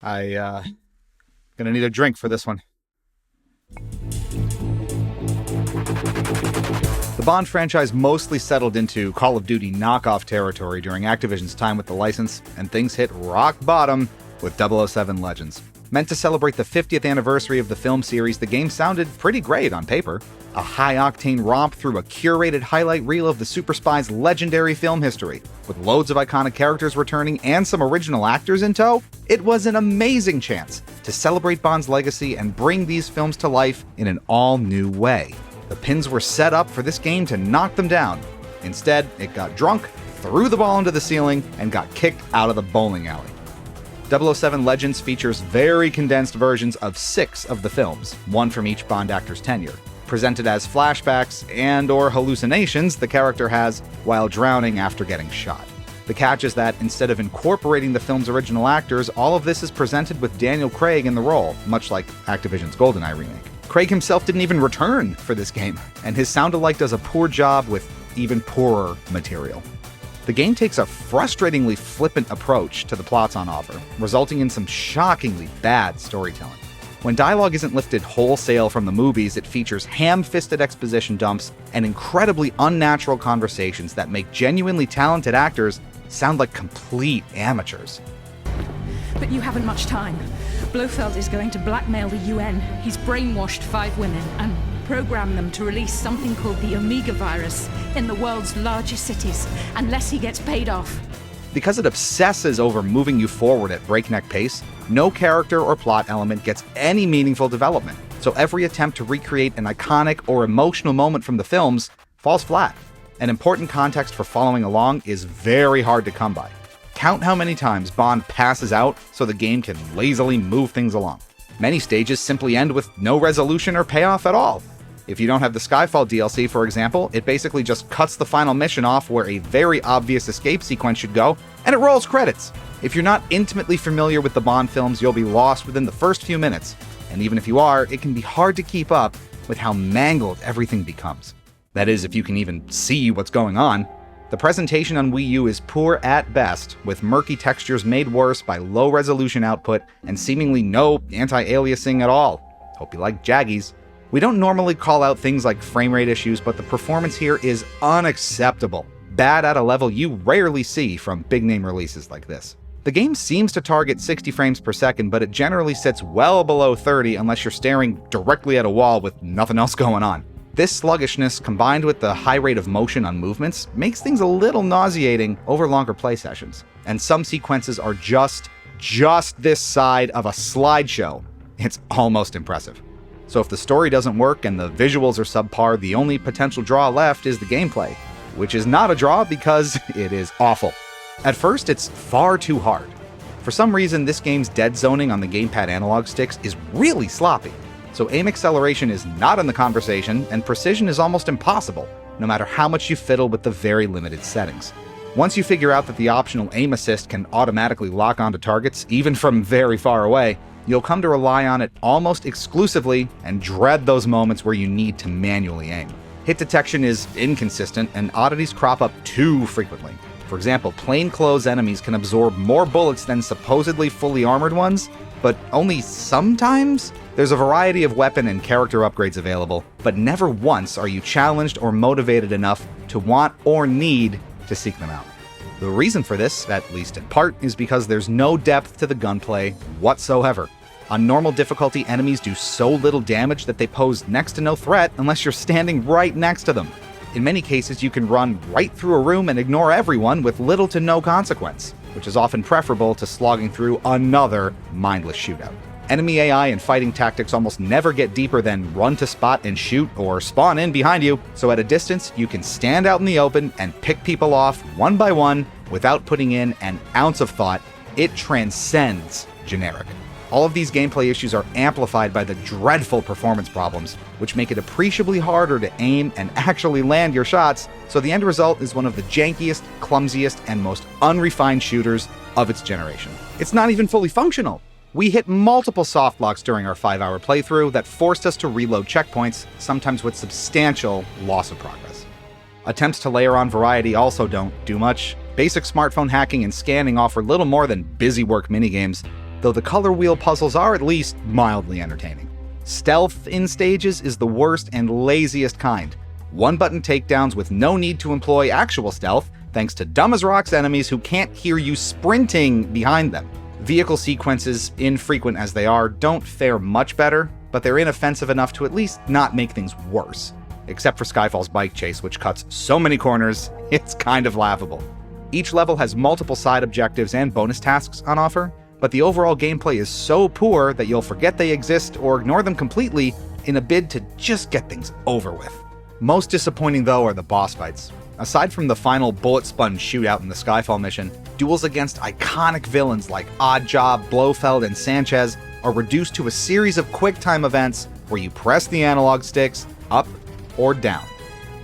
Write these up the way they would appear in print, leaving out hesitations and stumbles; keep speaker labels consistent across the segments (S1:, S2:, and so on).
S1: Gonna need a drink for this one. The Bond franchise mostly settled into Call of Duty knockoff territory during Activision's time with the license, and things hit rock bottom with 007 Legends. Meant to celebrate the 50th anniversary of the film series, the game sounded pretty great on paper. A high-octane romp through a curated highlight reel of the super spy's legendary film history. With loads of iconic characters returning and some original actors in tow, it was an amazing chance to celebrate Bond's legacy and bring these films to life in an all-new way. The pins were set up for this game to knock them down. Instead, it got drunk, threw the ball into the ceiling, and got kicked out of the bowling alley. 007 Legends features very condensed versions of 6 of the films, one from each Bond actor's tenure, presented as flashbacks and/or hallucinations the character has while drowning after getting shot. The catch is that instead of incorporating the film's original actors, all of this is presented with Daniel Craig in the role, much like Activision's GoldenEye remake. Craig himself didn't even return for this game, and his sound-alike does a poor job with even poorer material. The game takes a frustratingly flippant approach to the plots on offer, resulting in some shockingly bad storytelling. When dialogue isn't lifted wholesale from the movies, it features ham-fisted exposition dumps and incredibly unnatural conversations that make genuinely talented actors sound like complete amateurs.
S2: But you haven't much time. Blofeld is going to blackmail the UN. He's brainwashed 5 women and programmed them to release something called the Omega virus in the world's largest cities, unless he gets paid off.
S1: Because it obsesses over moving you forward at breakneck pace, no character or plot element gets any meaningful development, so every attempt to recreate an iconic or emotional moment from the films falls flat. An important context for following along is very hard to come by. Count how many times Bond passes out so the game can lazily move things along. Many stages simply end with no resolution or payoff at all. If you don't have the Skyfall DLC, for example, it basically just cuts the final mission off where a very obvious escape sequence should go, and it rolls credits. If you're not intimately familiar with the Bond films, you'll be lost within the first few minutes, and even if you are, it can be hard to keep up with how mangled everything becomes. That is, if you can even see what's going on. The presentation on Wii U is poor at best, with murky textures made worse by low resolution output and seemingly no anti-aliasing at all. Hope you like Jaggies. We don't normally call out things like frame rate issues, but the performance here is unacceptable. Bad at a level you rarely see from big-name releases like this. The game seems to target 60 frames per second, but it generally sits well below 30 unless you're staring directly at a wall with nothing else going on. This sluggishness, combined with the high rate of motion on movements, makes things a little nauseating over longer play sessions. And some sequences are just this side of a slideshow. It's almost impressive. So if the story doesn't work and the visuals are subpar, the only potential draw left is the gameplay, which is not a draw because it is awful. At first, it's far too hard. For some reason, this game's dead zoning on the gamepad analog sticks is really sloppy, so aim acceleration is not in the conversation, and precision is almost impossible, no matter how much you fiddle with the very limited settings. Once you figure out that the optional aim assist can automatically lock onto targets, even from very far away, you'll come to rely on it almost exclusively and dread those moments where you need to manually aim. Hit detection is inconsistent, and oddities crop up too frequently. For example, plainclothes enemies can absorb more bullets than supposedly fully armored ones, but only sometimes? There's a variety of weapon and character upgrades available, but never once are you challenged or motivated enough to want or need to seek them out. The reason for this, at least in part, is because there's no depth to the gunplay whatsoever. On normal difficulty, enemies do so little damage that they pose next to no threat unless you're standing right next to them. In many cases, you can run right through a room and ignore everyone with little to no consequence, which is often preferable to slogging through another mindless shootout. Enemy AI and fighting tactics almost never get deeper than run to spot and shoot or spawn in behind you, so at a distance you can stand out in the open and pick people off one by one without putting in an ounce of thought. It transcends generic. All of these gameplay issues are amplified by the dreadful performance problems, which make it appreciably harder to aim and actually land your shots, so the end result is one of the jankiest, clumsiest, and most unrefined shooters of its generation. It's not even fully functional. We hit multiple soft locks during our 5-hour playthrough that forced us to reload checkpoints, sometimes with substantial loss of progress. Attempts to layer on variety also don't do much. Basic smartphone hacking and scanning offer little more than busy work minigames, though the color wheel puzzles are at least mildly entertaining. Stealth in stages is the worst and laziest kind. One-button takedowns with no need to employ actual stealth, thanks to dumb-as-rocks enemies who can't hear you sprinting behind them. Vehicle sequences, infrequent as they are, don't fare much better, but they're inoffensive enough to at least not make things worse. Except for Skyfall's bike chase, which cuts so many corners, it's kind of laughable. Each level has multiple side objectives and bonus tasks on offer, but the overall gameplay is so poor that you'll forget they exist or ignore them completely in a bid to just get things over with. Most disappointing, though, are the boss fights. Aside from the final bullet sponge shootout in the Skyfall mission, duels against iconic villains like Oddjob, Blofeld, and Sanchez are reduced to a series of quick-time events where you press the analog sticks up or down.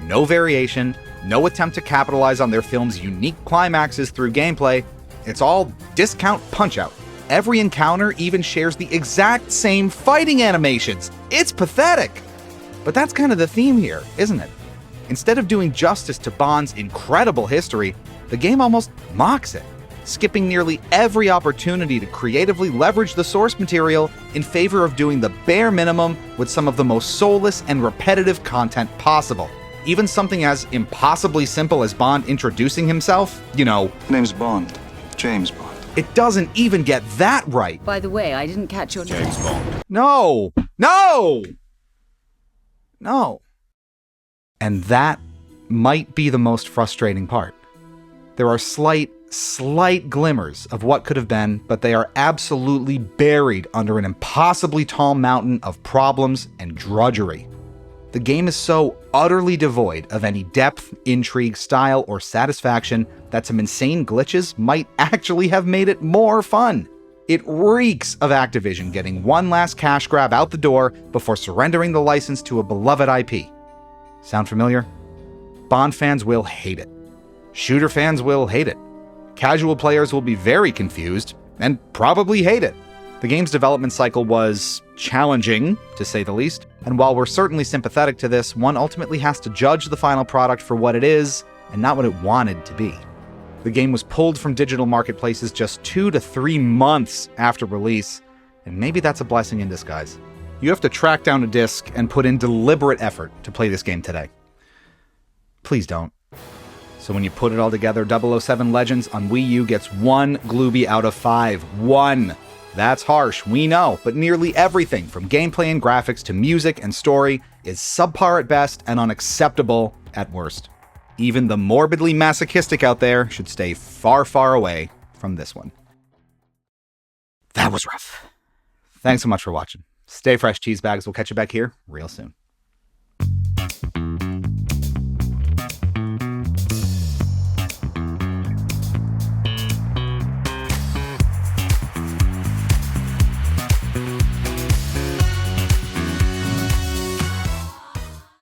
S1: No variation, no attempt to capitalize on their film's unique climaxes through gameplay. It's all discount punch-out. Every encounter even shares the exact same fighting animations. It's pathetic! But that's kind of the theme here, isn't it? Instead of doing justice to Bond's incredible history, the game almost mocks it, skipping nearly every opportunity to creatively leverage the source material in favor of doing the bare minimum with some of the most soulless and repetitive content possible. Even something as impossibly simple as Bond introducing himself,
S3: Name's Bond. James Bond.
S1: It doesn't even get that right.
S4: By the way, I didn't catch your name.
S3: James Bond.
S1: No! And that might be the most frustrating part. There are slight glimmers of what could have been, but they are absolutely buried under an impossibly tall mountain of problems and drudgery. The game is so utterly devoid of any depth, intrigue, style, or satisfaction that some insane glitches might actually have made it more fun. It reeks of Activision getting one last cash grab out the door before surrendering the license to a beloved IP. Sound familiar? Bond fans will hate it. Shooter fans will hate it. Casual players will be very confused and probably hate it. The game's development cycle was challenging, to say the least, and while we're certainly sympathetic to this, one ultimately has to judge the final product for what it is and not what it wanted to be. The game was pulled from digital marketplaces just 2 to 3 months after release, and maybe that's a blessing in disguise. You have to track down a disc and put in deliberate effort to play this game today. Please don't. So when you put it all together, 007 Legends on Wii U gets 1 Glooby out of 5. 1! That's harsh, we know, but nearly everything from gameplay and graphics to music and story is subpar at best and unacceptable at worst. Even the morbidly masochistic out there should stay far, far away from this one. That was rough. Thanks so much for watching. Stay fresh, cheese bags. We'll catch you back here real soon.